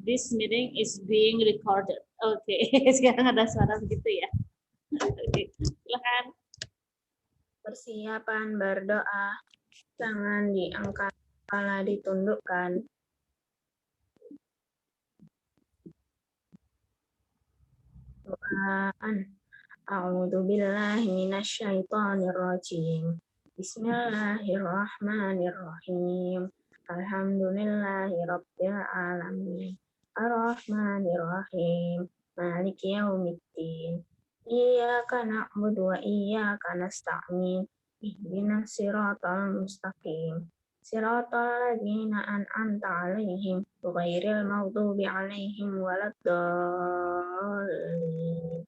This meeting is being recorded. Oke, sekarang ada suara begitu ya. Oke, silakan. Persiapan berdoa. Tangan diangkat, kepala ditundukkan. Doaan. A'udzu billahi minasyaitonir rajim. Bismillahirrahmanirrahim. Alhamdulillahi rabbil alamin. Arrahmanirrahim. Maliki yaumiddin. Iyyaka na'budu wa iyyaka nasta'in. Ihdinas siratal mustaqim. Siratal ladzina an'amta 'alaihim ghairil maghdubi 'alaihim waladdallin.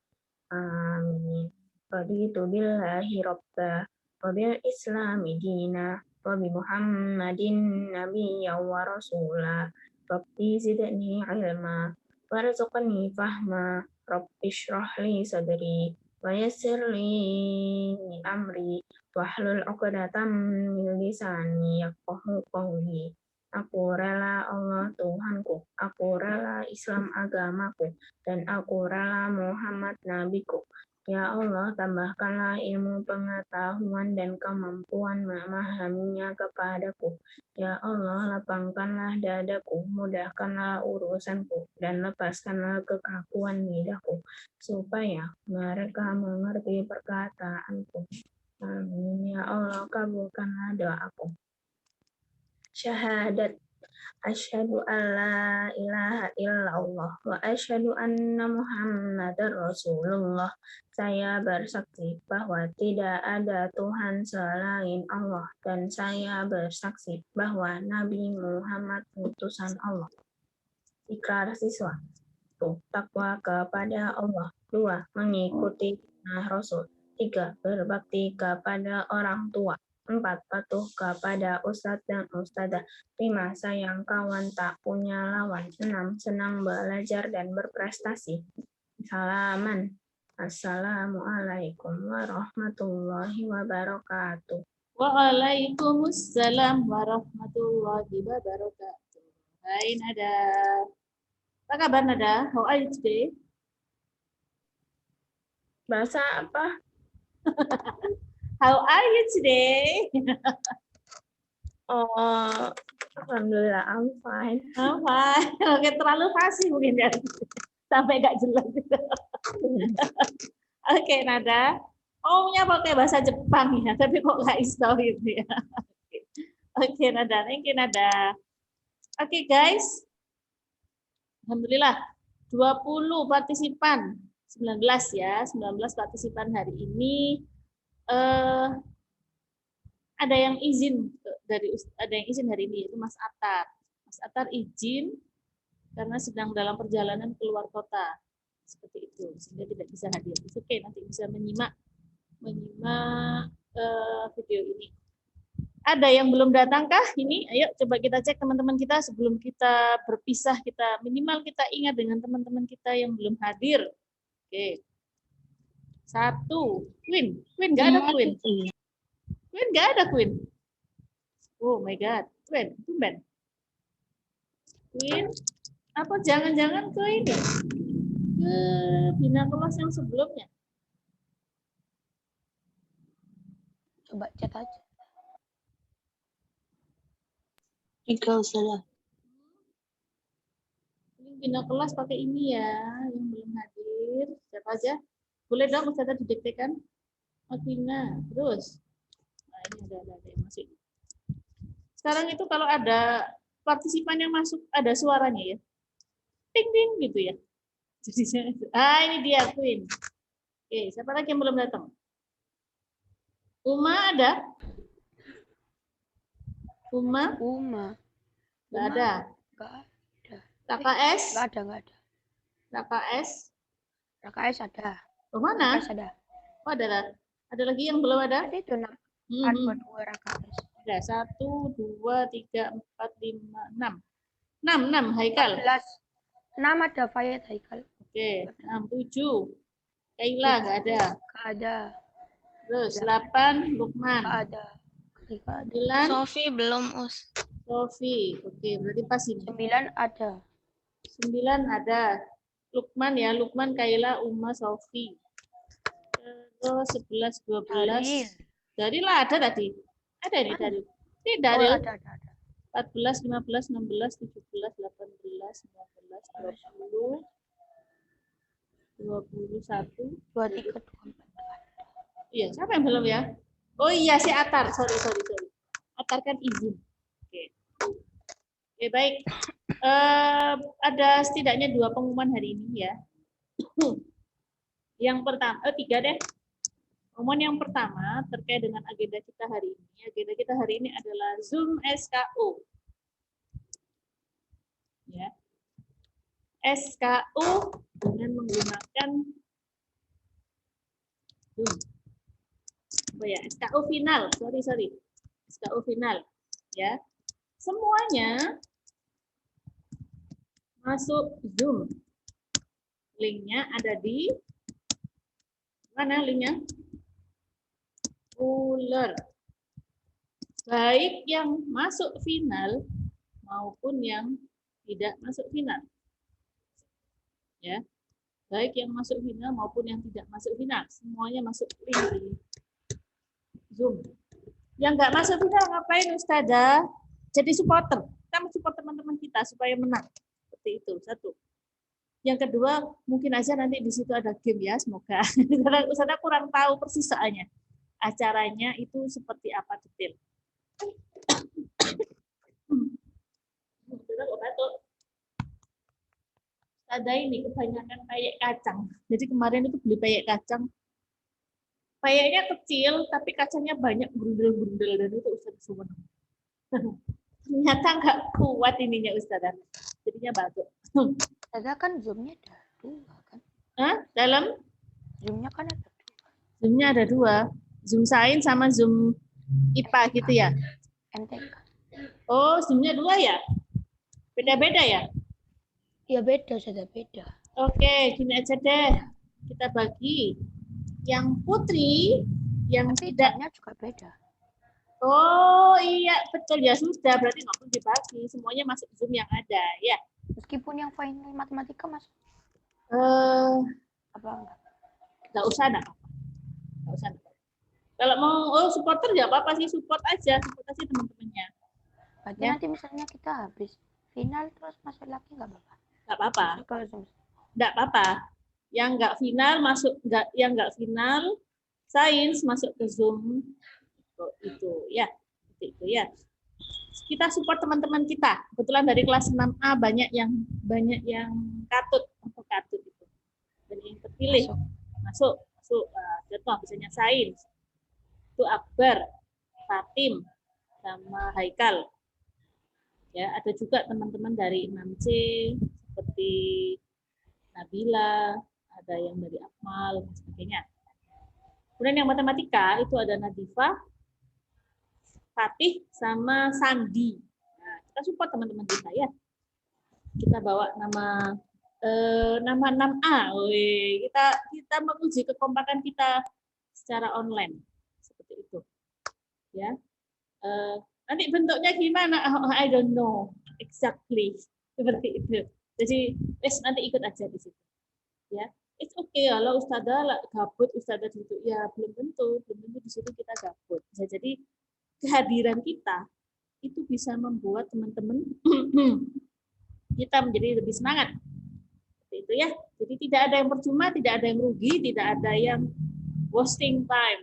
Amin. Raditu billahi rabba wa bil islami dina wa bi Muhammadin nabiyyan wa rasula. Rabbi zidni ilma warzuqni fahma. Rabbi shrah li sadri wa yassir li amri wahlul 'uqdatam min lisani yafqahu qawli. Aku rela Allah Tuhanku, aku rela Islam agamaku, dan aku rela Muhammad nabiku. Ya Allah, tambahkanlah ilmu pengetahuan dan kemampuan memahaminya kepadaku. Ya Allah, lapangkanlah dadaku, mudahkanlah urusanku, dan lepaskanlah kekakuan lidahku, supaya mereka mengerti perkataanku. Amin. Ya Allah, kabulkanlah doaku. Syahadat. Asyhadu an la ilaha illallah wa asyhadu anna Muhammadar Rasulullah. Saya bersaksi bahwa tidak ada Tuhan selain Allah, dan saya bersaksi bahwa Nabi Muhammad utusan Allah. Ikrar siswa. 1. Takwa kepada Allah. 2. Mengikuti sunnah Rasul. 3. Berbakti kepada orang tua. 4. Patuh kepada ustadz dan ustadzah. 5. Sayang kawan tak punya lawan. 6. Senang belajar dan berprestasi. Salaman. Assalamualaikum warahmatullahi wabarakatuh. Waalaikumsalam warahmatullahi wabarakatuh. Hai Nada. Apa kabar Nada? How are you today? Bahasa apa? How are you today? Oh, alhamdulillah, I'm fine. I'm fine. Oke, terlalu fasih mungkin ya. Sampai nggak jelas. Oke, Nada. Maunya pakai bahasa Jepang ya, tapi kok nggak iso gitu ya. Oke, Nada. Thank you, Nada. Oke, guys. Alhamdulillah. 20 partisipan. 19 ya. 19 partisipan hari ini. Ada yang izin hari ini, yaitu Mas Atar. Mas Atar izin karena sedang dalam perjalanan keluar kota, seperti itu, sehingga tidak bisa hadir. Oke, nanti bisa menyimak video ini. Ada yang belum datang kah ini? Ayo coba kita cek teman-teman kita sebelum kita berpisah, minimal kita ingat dengan teman-teman kita yang belum hadir. Oke. 1, Queen nggak ada Queen. Queen nggak ada Queen. Oh my God, Queen, tumben. Queen, apa jangan-jangan ke ini? Ke bina kelas yang sebelumnya? Coba chat aja. Enggak salah. Bina kelas pakai ini ya, yang belum hadir. Siapa aja? Boleh dong Ustazah didiktekan? Makina, terus. Nah, ini ada yang masih. Sekarang itu kalau ada partisipan yang masuk, ada suaranya ya. Ting ting gitu ya. Jadi ini dia Queen. Oke, siapa lagi yang belum datang? Uma ada? Uma? Nggak ada. KKS? Nggak ada. KKS? KKS ada. Mana? KKS ada. Oh, ada lagi yang belum ada? Ada itu 6. Ada 2 KKS. Ada 1, 2, 3, 4, 5, 6. 6 Haikal. 6 ada Fayed Haikal. Oke, 6, 7. Kaila nggak ada. Nggak ada. Terus 8 Lukman. Nggak ada. 9 Sofi belum, Us. Sofi. Oke, berarti pas ini. 9 ada. 9 ada. Lukman ya, Lukman, Kaila, Uma, Sofi. Terus 11, 12. Daril. Daril ada tadi. Ada nih Mana? Daril. Ini Oh, Daril. ada. 14, 15, 16, 17, 18, 19, 20, 21. 23, 24. Iya, siapa yang belum ya? Oh iya, si Atar. Sorry. Atar kan izin. Oke. Oke, baik. Ada setidaknya 2 pengumuman hari ini ya. Yang pertama, 3 deh. Pengumuman yang pertama terkait dengan agenda kita hari ini. Agenda kita hari ini adalah Zoom SKU. Ya. SKU dengan menggunakan Zoom. Oh ya, SKU final. Sorry. SKU final. Ya. Semuanya masuk Zoom. Linknya ada di mana linknya? Uler. Baik yang masuk final maupun yang tidak masuk final. Ya. Baik yang masuk final maupun yang tidak masuk final. Semuanya masuk link di Zoom. Yang nggak masuk final ngapain Ustazah? Jadi supporter. Kita support teman-teman kita supaya menang. Seperti itu. 1. Yang kedua, mungkin aja nanti di situ ada game ya, semoga. Karena Ustazah kurang tahu persis soalnya. Acaranya itu seperti apa detail. Ada ini kebanyakan peyek kacang. Jadi kemarin itu beli peyek kacang. Peyeknya kecil, tapi kacangnya banyak berundel-berundel dan itu Ustazah semua. Ternyata nggak kuat ininya Ustazah. Jadinya batuk. Ada kan Zoom-nya ada 2 kan? Hah? Dalam? Zoom-nya kan ada 2. Zoom-nya ada 2. Zoom Sains sama Zoom IPA gitu ya? MTK. Oh, Zoom-nya 2 ya? Beda-beda ya? Ya beda, sudah beda. Oke, gini aja deh. Kita bagi. Yang Putri, yang Tapi tidak. jamnya juga beda. Oh iya, betul ya sudah. Berarti nggak perlu dibagi. Semuanya masuk Zoom yang ada. Ya. Meskipun yang final matematika masuk. Apa enggak? Nggak usah, enggak. Nggak usah. Kalau mau supporter ya apa-apa sih, support aja teman-temannya. Berarti Ya. nanti misalnya kita habis final terus masuk lagi nggak apa-apa. Nggak apa-apa. Kalau Zoom. Nggak apa-apa. Yang nggak final masuk, yang nggak final sains masuk ke Zoom itu ya, itu ya. Kita support teman-teman kita. Kebetulan dari kelas 6A banyak yang katut itu. Banyak yang terpilih masuk. Contoh misalnya sains itu Akbar, Fatim, sama Haikal. Ya, ada juga teman-teman dari 6C seperti Nabila, ada yang dari Akmal dan sebagainya. Kemudian yang matematika itu ada Nadifa, Fatih, sama Sandi. Nah, kita support teman-teman kita ya. Kita bawa nama 6A. Kita menguji kekompakan kita secara online seperti itu. Ya. Nanti bentuknya gimana? I don't know exactly seperti itu. Jadi nanti ikut aja di situ. Ya, it's okay kalau Ustazah gabut, Ustazah itu ya belum tentu di situ kita gabut. Bisa jadi kehadiran kita itu bisa membuat teman-teman kita menjadi lebih semangat. Seperti itu ya. Jadi tidak ada yang percuma, tidak ada yang rugi, tidak ada yang wasting time.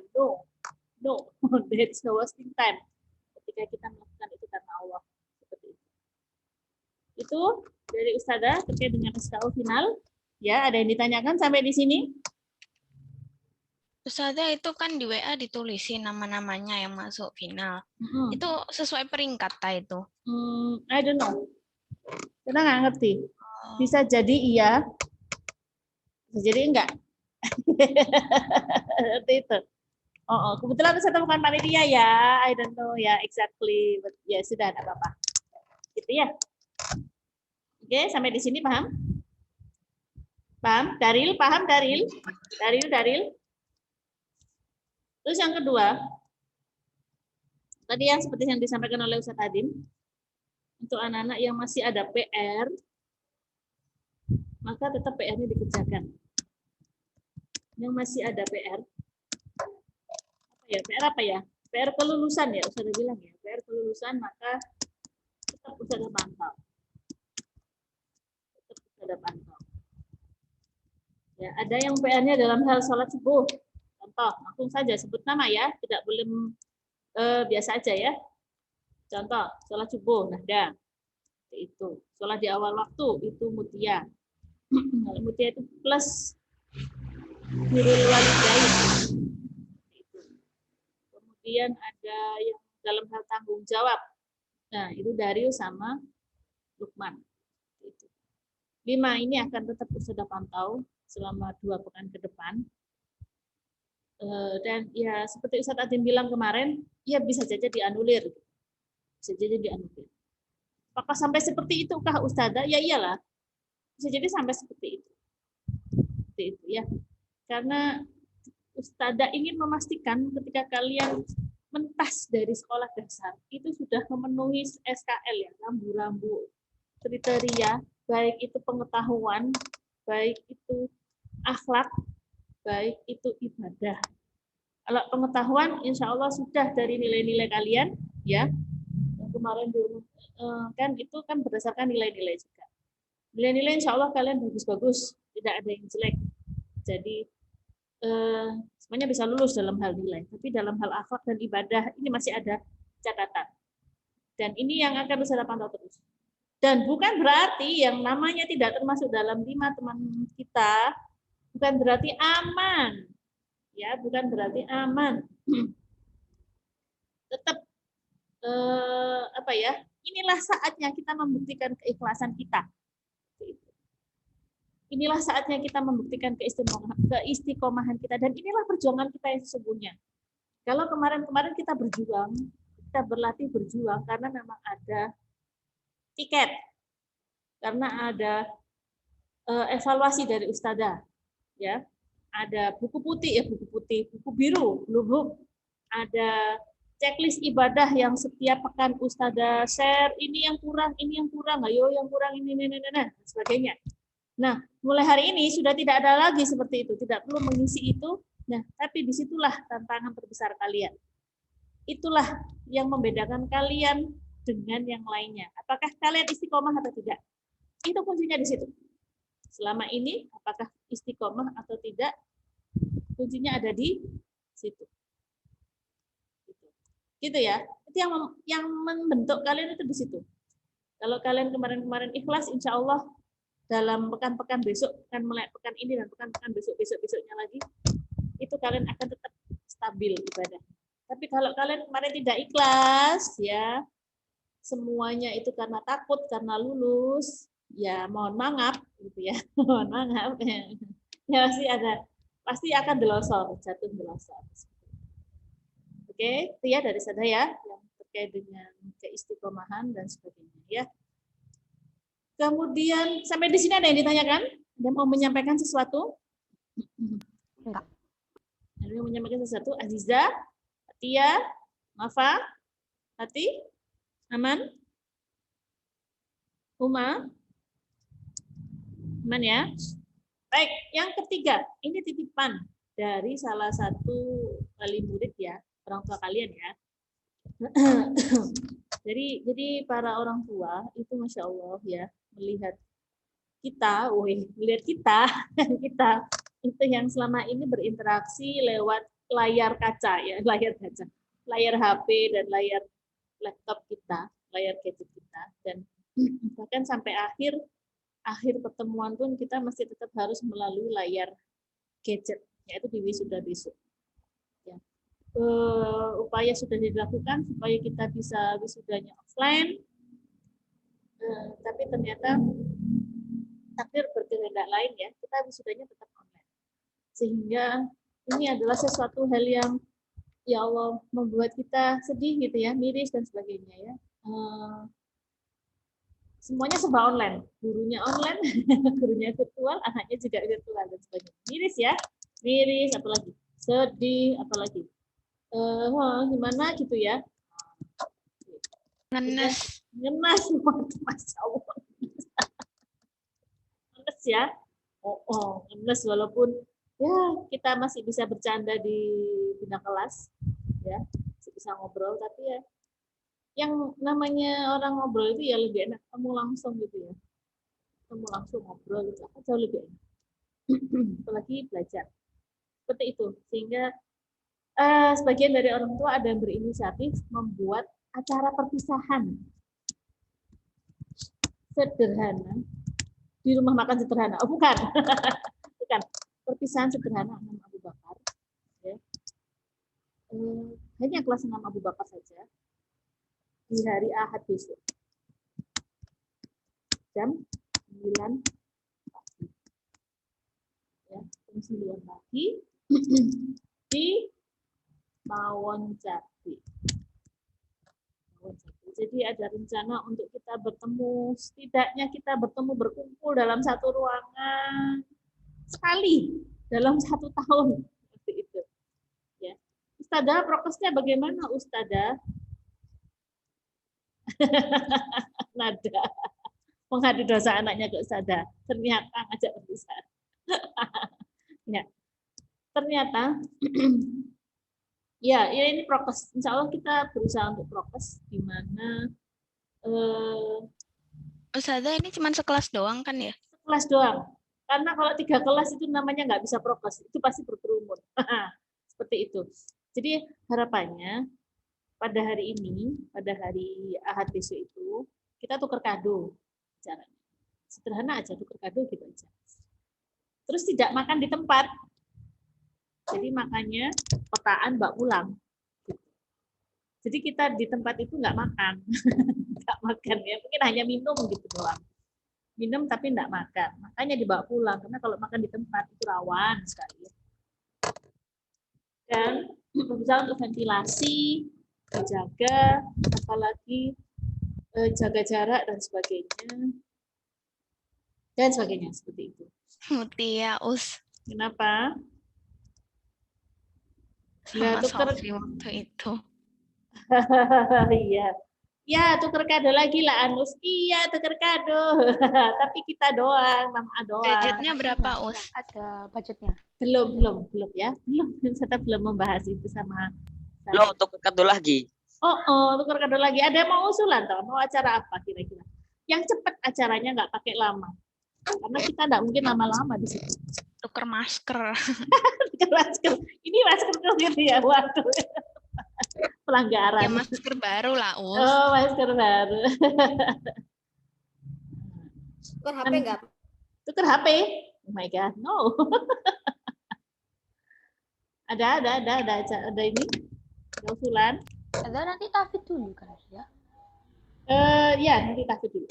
No, there is no wasting time. Ketika kita melakukan itu karena Allah. Seperti itu. Itu dari Ustazah terkait dengan SKU final. Ya, ada yang ditanyakan sampai di sini? Ustazah, itu kan di WA ditulisin nama-namanya yang masuk final. Itu sesuai peringkat itu? I don't know. Kita nggak ngerti. Bisa jadi iya, bisa jadi enggak. Seperti itu. Kebetulan saya bukan panitia ya, I don't know ya exactly, but ya sudah, tidak apa-apa. Gitu ya. Oke, sampai di sini paham? Paham? Daril, paham Daril? Daril. Terus yang kedua, tadi yang seperti yang disampaikan oleh Ustaz Adin, untuk anak-anak yang masih ada PR, maka tetap PR-nya dikerjakan. Yang masih ada PR, PR apa ya? PR kelulusan ya, Ustazah bilang ya. PR kelulusan maka tetap Ustazah pantau. Tetap Ustazah pantau. Ya, ada yang PR-nya dalam hal sholat subuh. Contoh, langsung saja sebut nama ya, tidak boleh biasa aja ya. Contoh, sholat subuh, nahda. Itu. Sholat di awal waktu, itu mutia. Mutia itu plus birrul walidain. Itu. Kemudian ada yang dalam hal tanggung jawab. Nah, itu Darius sama Lukman. Itu. 5 ini akan tetap Ustazah pantau selama 2 pekan ke depan. Dan ya seperti Ustadz Adin bilang kemarin, ya bisa saja dianulir. Bisa jadi dianulir. Apakah sampai seperti itukah Ustazah? Ya iyalah. Bisa jadi sampai seperti itu. Seperti itu ya. Karena Ustazah ingin memastikan ketika kalian mentas dari sekolah dasar, itu sudah memenuhi SKL ya, rambu-rambu kriteria, baik itu pengetahuan, baik itu akhlak, baik itu ibadah. Kalau pengetahuan, insya Allah sudah dari nilai-nilai kalian, ya. Yang kemarin kan itu kan berdasarkan nilai-nilai juga. Nilai-nilai insya Allah kalian bagus-bagus, tidak ada yang jelek. Jadi semuanya bisa lulus dalam hal nilai. Tapi dalam hal akhlak dan ibadah ini masih ada catatan. Dan ini yang akan bisa pantau terus. Dan bukan berarti yang namanya tidak termasuk dalam 5 teman kita, bukan berarti aman. Ya, bukan berarti aman. Tetap apa ya? Inilah saatnya kita membuktikan keikhlasan kita. Inilah saatnya kita membuktikan keistiqomahan kita, dan inilah perjuangan kita yang sesungguhnya. Kalau kemarin-kemarin kita berjuang, kita berlatih berjuang karena memang ada tiket, karena ada evaluasi dari Ustazah, ya. Ada buku putih, buku biru, belum. Ada checklist ibadah yang setiap pekan Ustazah share, ini yang kurang, ayo yang kurang ini, sebagainya. Nah, mulai hari ini sudah tidak ada lagi seperti itu, tidak perlu mengisi itu. Nah, tapi disitulah tantangan terbesar kalian. Itulah yang membedakan kalian dengan yang lainnya. Apakah kalian istiqomah atau tidak? Itu kuncinya di situ. Selama ini, apakah istiqomah atau tidak? Kuncinya ada di situ. Gitu ya. Itu yang membentuk kalian itu di situ. Kalau kalian kemarin-kemarin ikhlas, insya Allah dalam pekan-pekan besok, pekan ini dan pekan-pekan besok-besoknya lagi, itu kalian akan tetap stabil ibadah. Tapi kalau kalian kemarin tidak ikhlas, ya semuanya itu karena takut, karena lulus, ya mohon maaf, gitu ya, mohon maaf, ya pasti akan delosor, jatuh delosor. Oke, itu ya dari saya yang terkait dengan keistiqomahan dan sebagainya, ya. Kemudian sampai di sini ada yang ditanyakan? Ada mau menyampaikan sesuatu? Enggak. Ada yang menyampaikan sesuatu? Aziza, Atia, Mafa, Hati, aman? Uma, aman ya? Baik, yang ketiga, ini titipan dari salah satu wali murid ya, orang tua kalian ya. Jadi para orang tua itu masya Allah ya, melihat kita itu yang selama ini berinteraksi lewat layar kaca ya, layar HP dan layar laptop kita, layar gadget kita, dan bahkan sampai akhir pertemuan pun kita masih tetap harus melalui layar gadget, yaitu di wisuda besok. Ya. Upaya sudah dilakukan supaya kita bisa wisudanya offline, tapi ternyata takdir berkehendak lain ya, kita wisudanya tetap online. Sehingga ini adalah sesuatu hal yang ya Allah membuat kita sedih gitu ya, miris dan sebagainya ya. Semuanya serba online, gurunya online, gurunya virtual, anaknya juga virtual dan sebagainya. Miris ya, miris, apalagi sedih, apalagi gimana gitu ya. Ngenes, masya Allah. ya. Ngenes walaupun ya kita masih bisa bercanda di bidang kelas, ya, masih bisa ngobrol, tapi ya yang namanya orang ngobrol itu ya lebih enak ketemu langsung gitu ya. Ketemu langsung ngobrol gitu akan jauh lebih enak. Apalagi belajar. Seperti itu. Sehingga sebagian dari orang tua ada yang berinisiatif membuat acara perpisahan sederhana di rumah makan sederhana. Oh bukan, bukan perpisahan sederhana Imam Abu Bakar. Ya. Hanya kelas 6 Abu Bakar saja di hari Ahad besok jam 9 pagi. Ya, jam 9 pagi di Mawon Jati. Jadi ada rencana untuk kita bertemu, setidaknya kita bertemu berkumpul dalam satu ruangan sekali dalam 1 tahun seperti itu. Ya. Ustadzah, prokesnya bagaimana Ustadzah? Nada mengadu dosa anaknya ke Ustadzah. Ternyata ngajak berpisah. Ya. Ternyata ya ini prokes. Insya Allah kita berusaha untuk prokes di mana Ustazah ini cuma sekelas doang kan ya? kelas doang. Karena kalau 3 kelas itu namanya nggak bisa prokes, itu pasti berkerumun. Seperti itu. Jadi harapannya pada hari ini, pada hari Ahad besok itu, kita tukar kado caranya. Sederhana aja, tukar kado gitu aja. Terus tidak makan di tempat. Jadi makannya petaan mbak pulang. Jadi kita di tempat itu nggak makan. Nggak makan ya, mungkin hanya minum gitu doang. Minum tapi nggak makan. Makanya dibawa pulang, karena kalau makan di tempat itu rawan sekali. Dan berusaha untuk ventilasi, dijaga, apalagi jaga jarak dan sebagainya. Dan sebagainya, seperti itu. Mutia Us Kenapa? sama tuker Sofi waktu itu. iya. Ya, tuker kado lagi lah Anus. Iya, tuker kado. Tapi kita doang, Mama doang. Budgetnya berapa Us? Ada budgetnya. Belum ya. Saya belum membahas itu sama. Lo tuker kado lagi. Tuker kado lagi. Ada yang mau usulan toh? Mau acara apa kira-kira? Yang cepat acaranya nggak pakai lama. Karena kita nggak mungkin lama-lama di situ. Tuker masker. Tuker masker. Ini masker gitu ya. Waduh. Pelanggaran. Ya masker baru lah Us. Oh, masker baru. Tuker HP nggak? Tuker HP? Oh my god, no. ada ini. Ada usulan. Ada nanti Tafid dulu kan ya. Ya, nanti Tafid dulu.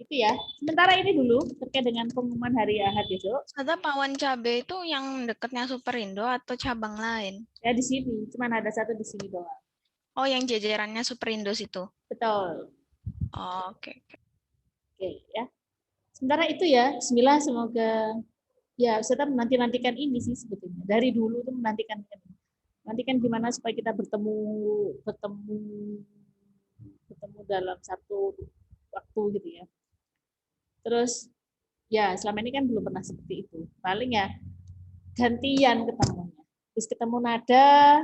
Itu ya. Sementara ini dulu terkait dengan pengumuman hari Ahad besok. Ustazah pawon cabe itu yang dekatnya Superindo atau cabang lain? Ya di sini, cuman ada satu di sini doang. Oh, yang jajarannya Superindo situ. Betul. Oh, oke. Oke, ya. Sementara itu ya, bismillah semoga ya Ustazah menantikan ini sih sebetulnya. Dari dulu tuh menantikan gimana supaya kita bertemu dalam satu waktu gitu ya. Terus ya selama ini kan belum pernah seperti itu. Paling ya gantian ketemunya. Terus ketemu Nada,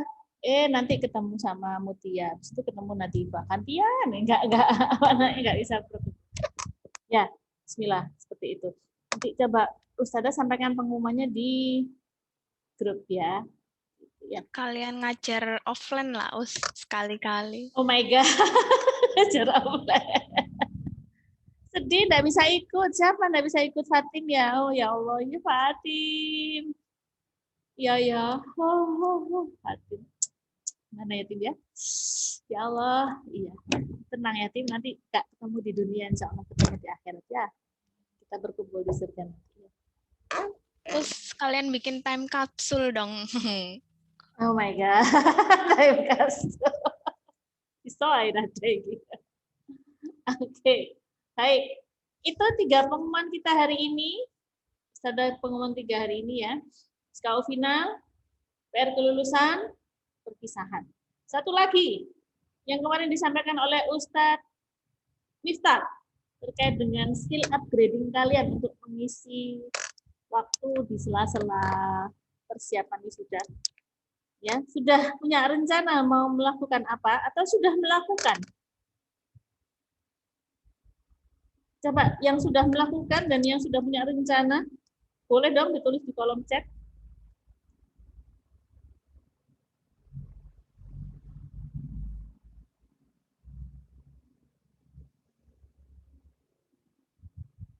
nanti ketemu sama Mutia, habis itu ketemu Nadifah. Gantian, enggak bisa. Ya, bismillah seperti itu. Nanti coba Ustazah sampaikan pengumumannya di grup ya. Ya. Kalian ngajar offline lah Us sekali-kali. Oh my god. Ngajar offline. Sedih, enggak bisa ikut. Siapa enggak bisa ikut Fatim ya? Oh ya Allah, ini Fatim. Ya. Fatim. Mana ya Tim ya? Ya Allah, iya. Tenang ya Tim, nanti enggak ketemu di dunia, insya Allah ketemu di akhirat ya. Kita berkumpul di surga nanti. Terus kalian bikin time capsule dong. Oh my god, time capsule. Bisa ada gitu. Oke. Baik, itu 3 pengumuman kita hari ini. Ada pengumuman 3 hari ini ya. SKU final, PR kelulusan, perpisahan. Satu lagi yang kemarin disampaikan oleh Ustadz Miftah. terkait dengan skill upgrading kalian untuk mengisi waktu di sela-sela persiapan wisuda. Ya, sudah punya rencana mau melakukan apa atau sudah melakukan? Coba yang sudah melakukan dan yang sudah punya rencana, boleh dong ditulis di kolom chat.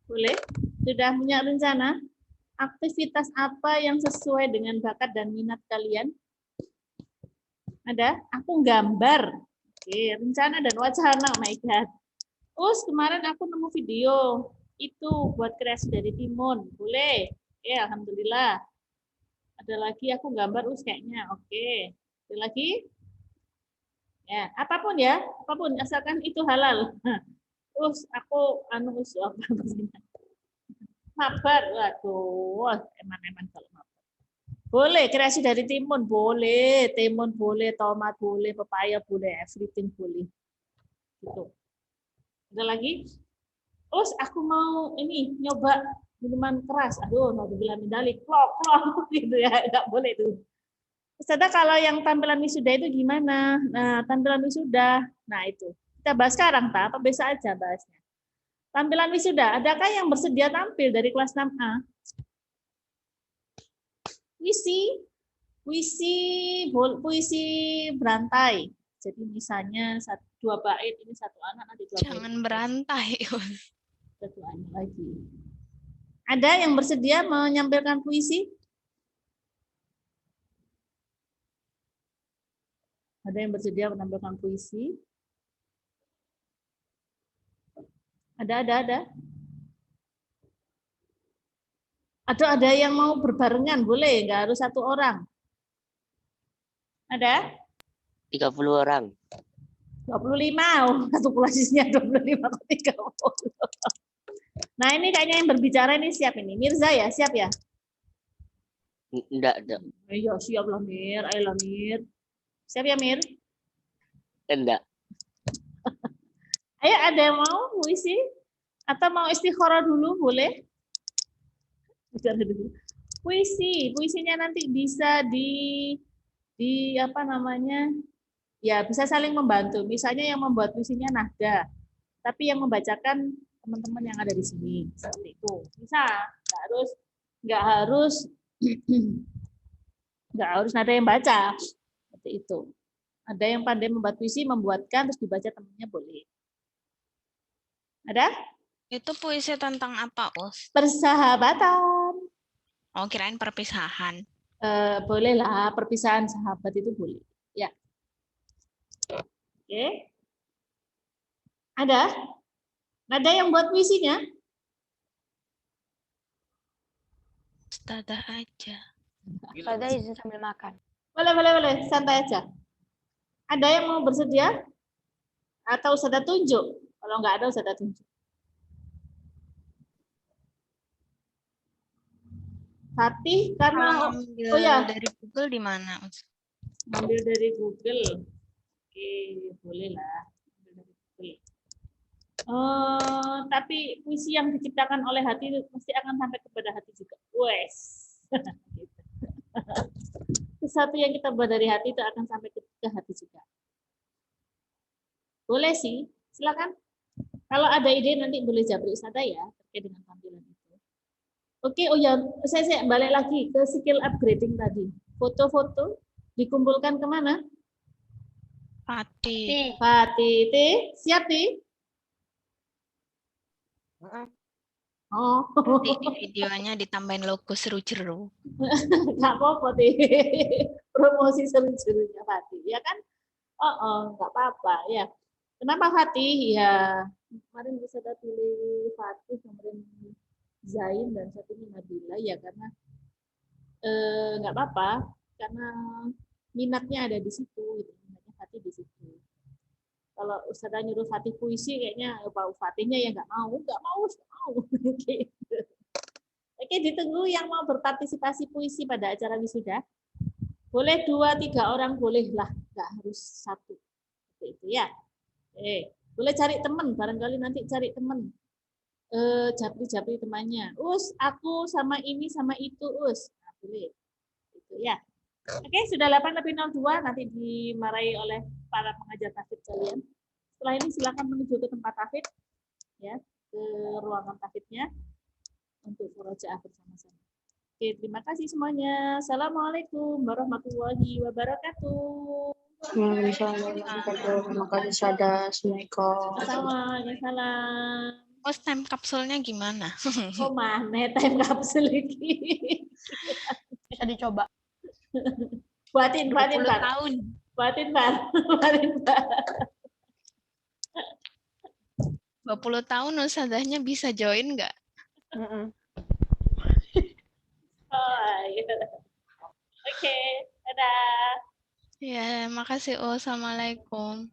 Boleh? Sudah punya rencana? Aktivitas apa yang sesuai dengan bakat dan minat kalian? Ada? Aku gambar. Oke, rencana dan wacana. Oh my God. Kemarin aku nemu video. Itu buat kreasi dari timun. Boleh? Oke, alhamdulillah. Ada lagi aku gambar kayaknya. Oke. Ada lagi? Ya, apapun ya. Apapun. Asalkan itu halal. Aku mabar. Waduh, eman-eman kalau mabar. Boleh, kreasi dari timun, boleh. Timun boleh, tomat boleh, pepaya boleh, everything boleh. Gitu. Ada lagi? Aku mau ini nyoba minuman keras. Aduh, mau bilang medali, klok gitu ya, nggak boleh tuh. Terus kalau yang tampilan wisuda itu gimana? Nah, tampilan wisuda, nah itu. Kita bahas sekarang, tak? Apa besok aja bahasnya? Tampilan wisuda, adakah yang bersedia tampil dari kelas 6A? Puisi berantai. Jadi misalnya 2 bait, ini 1 anak, nanti 2 bait. Jangan berantai. Satu anak lagi. Ada yang bersedia menyampaikan puisi? Ada yang bersedia menampilkan puisi? Ada. Atau ada yang mau berbarengan, boleh, nggak harus 1 orang. Ada? 30 orang. 25, satu kelasnya 25 ke 30. Nah ini kayaknya yang berbicara ini siap ini. Mirza ya, siap ya? Enggak. Iya, siap lah Mir, ayolah Mir. Siap ya Mir? Enggak. Ayo ada yang mau puisi? Atau mau istikharah dulu, boleh? Puisinya nanti bisa di apa namanya? Ya, bisa saling membantu. Misalnya yang membuat puisinya Nahda, tapi yang membacakan teman-teman yang ada di sini. Seperti itu. Bisa, nggak harus Nahda yang baca. Seperti itu. Ada yang pandai membuat puisi, membuatkan terus dibaca temannya boleh. Ada? Itu puisi tentang apa, Us? Persahabatan. Oh, kirain perpisahan. Bolehlah, perpisahan sahabat itu boleh. Ya. Oke. Ada yang buat puisinya? Ustazah aja. Ustazah izin sambil makan. Boleh. Santai aja. Ada yang mau bersedia? Atau Ustazah tunjuk? Kalau nggak ada, Ustazah tunjuk. Fatih, karena ambil dari Google di mana? Ambil dari Google. Oke, boleh lah. Tapi puisi yang diciptakan oleh hati mesti akan sampai kepada hati juga. Wes. Sesuatu yang kita buat dari hati itu akan sampai ke hati juga. Boleh sih, silakan. Kalau ada ide nanti boleh japri Ustazah ya terkait dengan tampilan itu. Oke, saya balik lagi ke skill upgrading tadi. Foto-foto dikumpulkan kemana? Fatih. Siap nih? Oh. Nanti di videonya ditambahin logo seru-jeru. Nggak apa-apa deh. Promosi seru-serunya Fatih, ya kan? Nggak apa-apa ya. Kenapa Fatih? Ya, kemarin bisa pilih Fatih, kemudian Zain dan satunya Nabila ya karena nggak apa-apa karena minatnya ada di situ, gitu. Minatnya Fatih di situ. Kalau Ustazah nyuruh Fatih puisi kayaknya Pak Fatihnya ya nggak mau. Gitu. Oke, ditunggu yang mau berpartisipasi puisi pada acara wisuda. Boleh 2-3 orang bolehlah, nggak harus 1. Seperti itu ya. Boleh cari teman, barangkali nanti cari teman japri-japri temannya. Us, aku sama ini sama itu, Us. Nah, boleh. Itu ya. Oke, sudah 8:02, nanti dimarahi oleh para pengajar tahfidz kalian. Setelah ini silakan menuju ke tempat tahfidz, ya, ke ruangan tahfidznya untuk murojaah bersama-sama. Oke, terima kasih semuanya. Assalamualaikum warahmatullahi wabarakatuh. Terima kasih Sada. Assalamualaikum. Salam. Oh, time kapsulnya gimana? Oh, mana time kapsul lagi. Bisa dicoba. Buatin, 20 Pak. tahun. Buatin, Pak. 20 tahun ustazahnya bisa join nggak? Oh, gitu. Oke, dadah. Ya, makasih. Assalamualaikum.